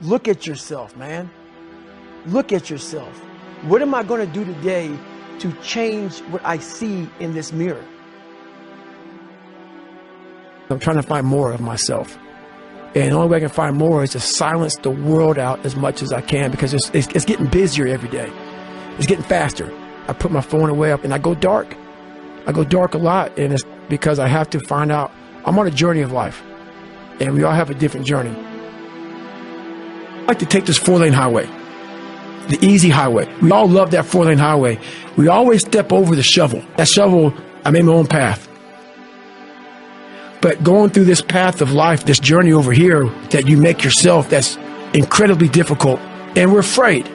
Look at yourself, man. Look at yourself. What am I going to do today to change what I see in this mirror? I'm trying to find more of myself. And the only way I can find more is to silence the world out as much as I can, because it's getting busier every day. It's getting faster. I put my phone away up and I go dark. I go dark a lot, and it's because I have to find out. I'm on a journey of life, and we all have a different journey. I like to take this 4-lane highway, the easy highway. We all love that 4-lane highway. We always step over the shovel. That shovel, I made my own path. But going through this path of life, this journey over here that you make yourself, that's incredibly difficult, and we're afraid.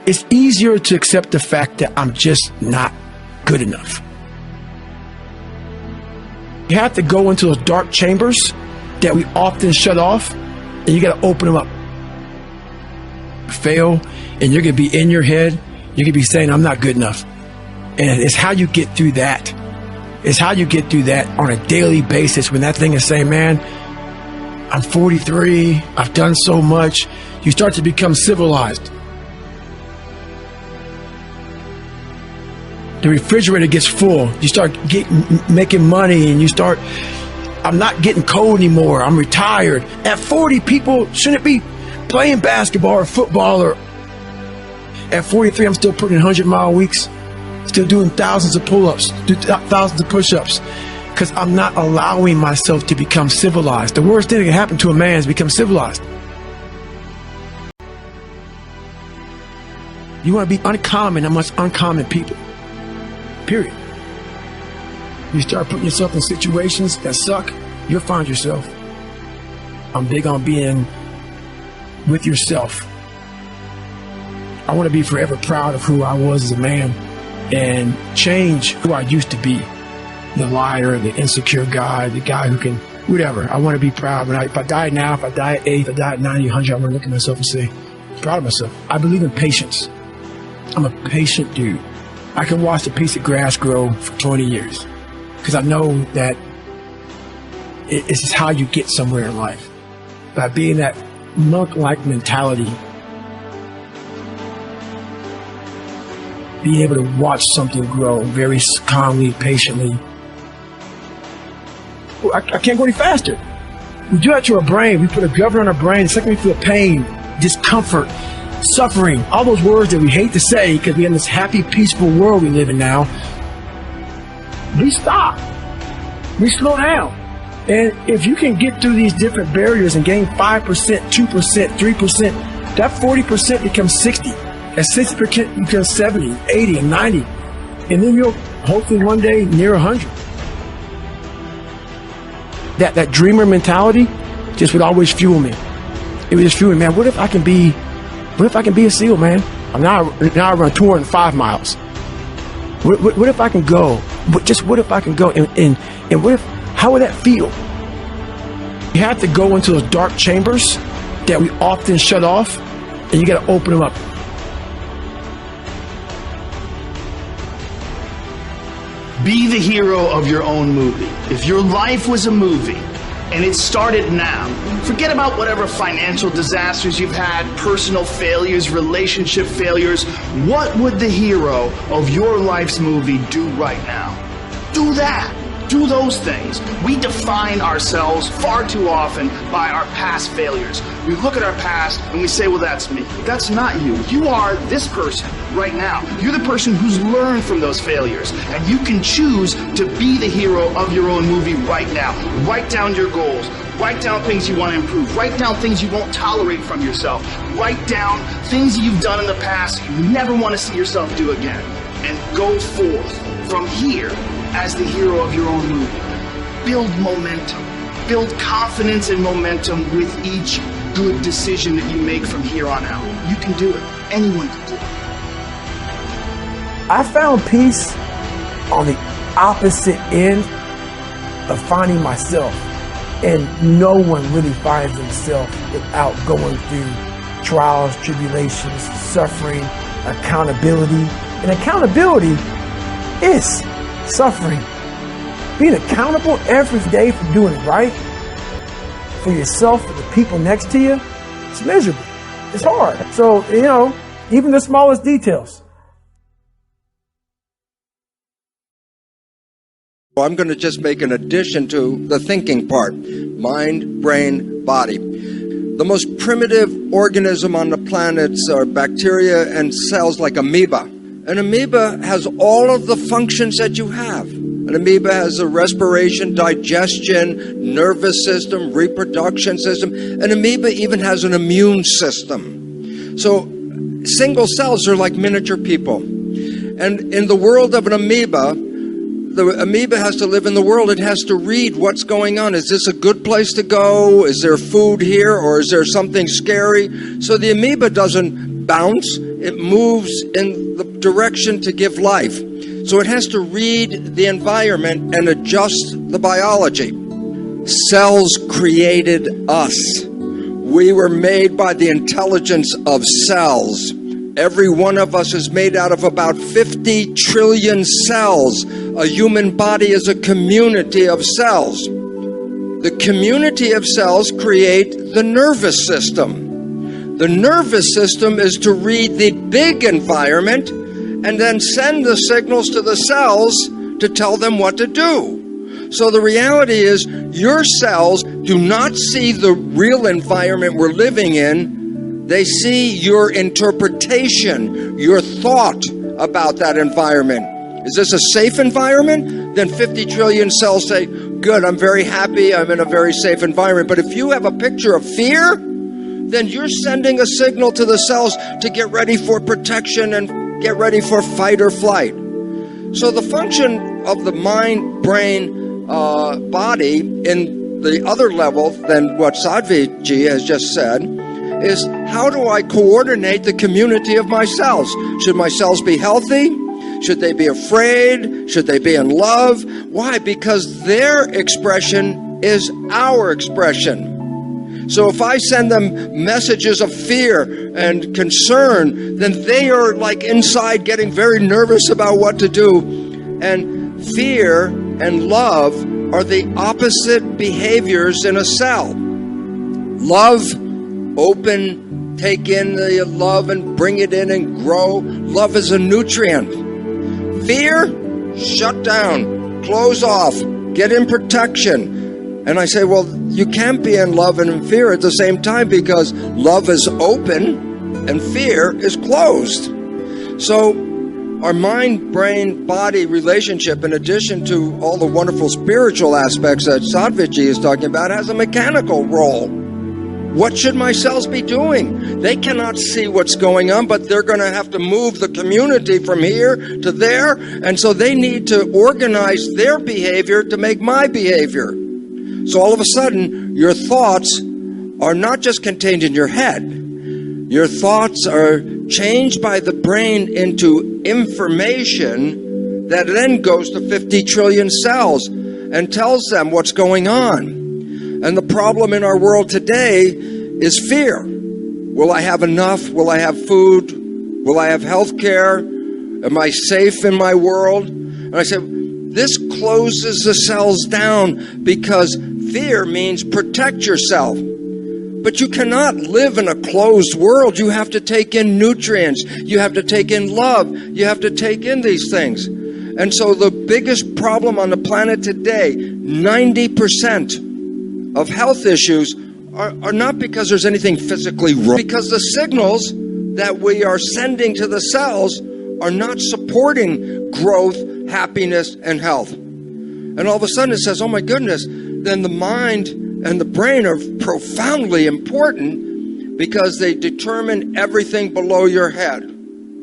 It's easier to accept the fact that I'm just not good enough. You have to go into those dark chambers that we often shut off, and you got to open them up. Fail, and you're going to be in your head. You're going to be saying, I'm not good enough. And it's how you get through that. It's how you get through that on a daily basis, when that thing is saying, man, I'm 43, I've done so much. You start to become civilized. The refrigerator gets full. You start making money, and you start, I'm not getting cold anymore. I'm retired. At 40, people shouldn't be playing basketball or football. Or at 43, I'm still putting in 100-mile weeks, still doing thousands of pull-ups, thousands of push-ups, because I'm not allowing myself to become civilized. The worst thing that can happen to a man is become civilized. You want to be uncommon amongst uncommon people. Period. You start putting yourself in situations that suck, you'll find yourself. I'm big on being with yourself. I want to be forever proud of who I was as a man and change who I used to be. The liar, the insecure guy, the guy who can, whatever. I want to be proud. If I die now, if I die at 8, if I die at 90, 100, I'm going to look at myself and say, I'm proud of myself. I believe in patience. I'm a patient dude. I can watch a piece of grass grow for 20 years because I know that it's just how you get somewhere in life. By being that monk-like mentality, being able to watch something grow very calmly, patiently. I can't go any faster. We do that to our brain. We put a governor on our brain. The second we feel pain, discomfort, suffering, all those words that we hate to say because we're in this happy, peaceful world we live in now, we stop. We slow down. And if you can get through these different barriers and gain 5%, 2%, 3%, that 40% becomes 60. That 60% becomes 70, 80, and 90. And then you'll hopefully one day near 100. That dreamer mentality just would always fuel me. It would just fuel me, man, what if I can be a SEAL, man? Now I run 205 miles. What if I can go? What if I can go? And what if, how would that feel? You have to go into those dark chambers that we often shut off, and you got to open them up. Be the hero of your own movie. If your life was a movie and it started now, forget about whatever financial disasters you've had, personal failures, relationship failures. What would the hero of your life's movie do right now? Do that. Do those things. We define ourselves far too often by our past failures. We look at our past and we say, well, that's me. That's not you. You are this person right now. You're the person who's learned from those failures. And you can choose to be the hero of your own movie right now. Write down your goals. Write down things you want to improve. Write down things you won't tolerate from yourself. Write down things you've done in the past you never want to see yourself do again. And go forth from here as the hero of your own movie. Build momentum. Build confidence and momentum with each good decision that you make from here on out. You can do it. Anyone can do it. I found peace on the opposite end of finding myself. And no one really finds themselves without going through trials, tribulations, suffering, accountability. And accountability is suffering. Being accountable every day for doing it right, for yourself, for the people next to you, it's miserable. It's hard. So, even the smallest details. I'm going to just make an addition to the thinking part. Mind, brain, body. The most primitive organism on the planet are bacteria and cells like amoeba. An amoeba has all of the functions that you have. An amoeba has a respiration, digestion, nervous system, reproduction system. An amoeba even has an immune system. So single cells are like miniature people. And in the world of an amoeba, the amoeba has to live in the world. It has to read what's going on. Is this a good place to go? Is there food here, or is there something scary? So the amoeba doesn't bounce. It moves in the direction to give life. So it has to read the environment and adjust the biology. Cells created us. We were made by the intelligence of cells. Every one of us is made out of about 50 trillion cells. A human body is a community of cells. The community of cells create the nervous system. The nervous system is to read the big environment and then send the signals to the cells to tell them what to do. So the reality is your cells do not see the real environment we're living in. They see your interpretation, your thought about that environment. Is this a safe environment? Then 50 trillion cells say, good, I'm very happy, I'm in a very safe environment. But if you have a picture of fear, then you're sending a signal to the cells to get ready for protection and get ready for fight or flight. So the function of the mind, brain, body in the other level than what Sadhviji has just said is, how do I coordinate the community of my cells? Should my cells be healthy? Should they be afraid? Should they be in love? Why? Because their expression is our expression. So if I send them messages of fear and concern, then they are like inside getting very nervous about what to do. And fear and love are the opposite behaviors in a cell. Love, open, take in the love and bring it in and grow. Love is a nutrient. Fear, shut down, close off, get in protection. And I say, well, you can't be in love and in fear at the same time, because love is open and fear is closed. So our mind, brain, body relationship, in addition to all the wonderful spiritual aspects that Sadhviji is talking about, has a mechanical role. What should my cells be doing? They cannot see what's going on, but they're going to have to move the community from here to there. And so they need to organize their behavior to make my behavior. So all of a sudden, your thoughts are not just contained in your head. Your thoughts are changed by the brain into information that then goes to 50 trillion cells and tells them what's going on. And the problem in our world today is fear. Will I have enough? Will I have food? Will I have health care? Am I safe in my world? And I said, this closes the cells down, because fear means protect yourself. But you cannot live in a closed world. You have to take in nutrients. You have to take in love. You have to take in these things. And so the biggest problem on the planet today, 90% of health issues are not because there's anything physically wrong, because the signals that we are sending to the cells are not supporting growth, happiness, and health. And all of a sudden it says, oh my goodness, then the mind and the brain are profoundly important, because they determine everything below your head,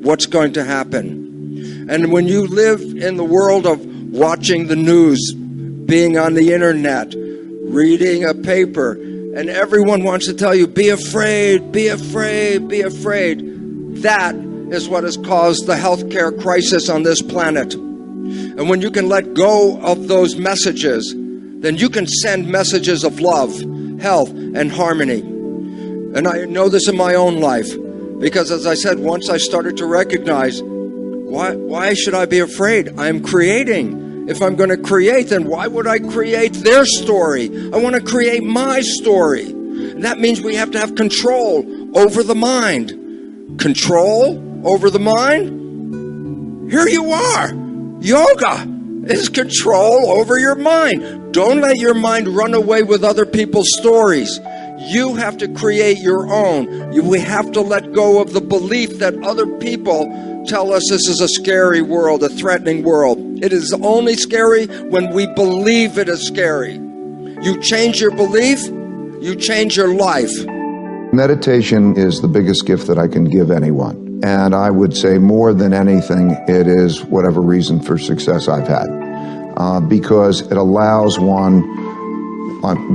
what's going to happen. And when you live in the world of watching the news, being on the internet, reading a paper, and everyone wants to tell you, be afraid, be afraid, be afraid. That is what has caused the healthcare crisis on this planet. And when you can let go of those messages, then you can send messages of love, health, and harmony. And I know this in my own life, because as I said, once I started to recognize, why should I be afraid? I'm creating. If I'm going to create, then why would I create their story? I want to create my story. And that means we have to have control over the mind. Control over the mind? Here you are. Yoga is control over your mind. Don't let your mind run away with other people's stories. You have to create your own. We have to let go of the belief that other people tell us this is a scary world, a threatening world. It is only scary when we believe it is scary. You change your belief, you change your life. Meditation is the biggest gift that I can give anyone. And I would say more than anything, it is whatever reason for success I've had. Because it allows one,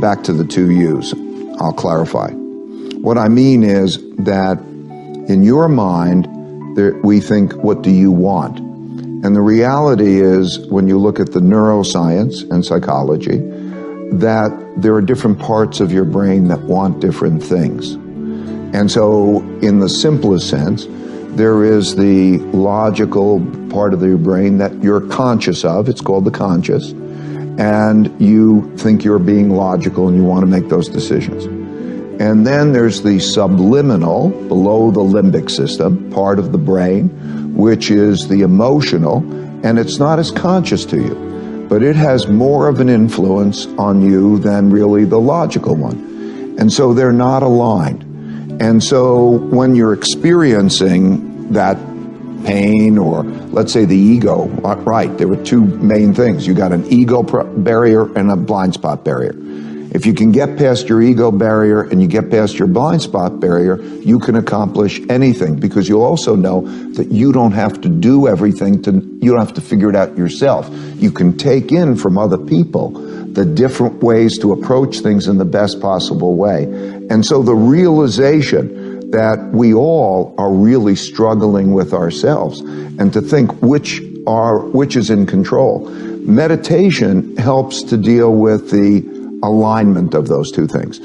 back to the two U's, I'll clarify. What I mean is that in your mind, we think, what do you want? And the reality is, when you look at the neuroscience and psychology, that there are different parts of your brain that want different things. And so, in the simplest sense, there is the logical part of your brain that you're conscious of. It's called the conscious. And you think you're being logical and you want to make those decisions. And then there's the subliminal, below the limbic system, part of the brain, which is the emotional, and it's not as conscious to you, but it has more of an influence on you than really the logical one. And so they're not aligned. And so when you're experiencing that pain, or let's say the ego, right, there were two main things. You got an ego barrier and a blind spot barrier. If you can get past your ego barrier and you get past your blind spot barrier, you can accomplish anything, because you also know that you don't have to do everything, you don't have to figure it out yourself. You can take in from other people the different ways to approach things in the best possible way. And so the realization that we all are really struggling with ourselves, and to think which is in control. Meditation helps to deal with the alignment of those two things.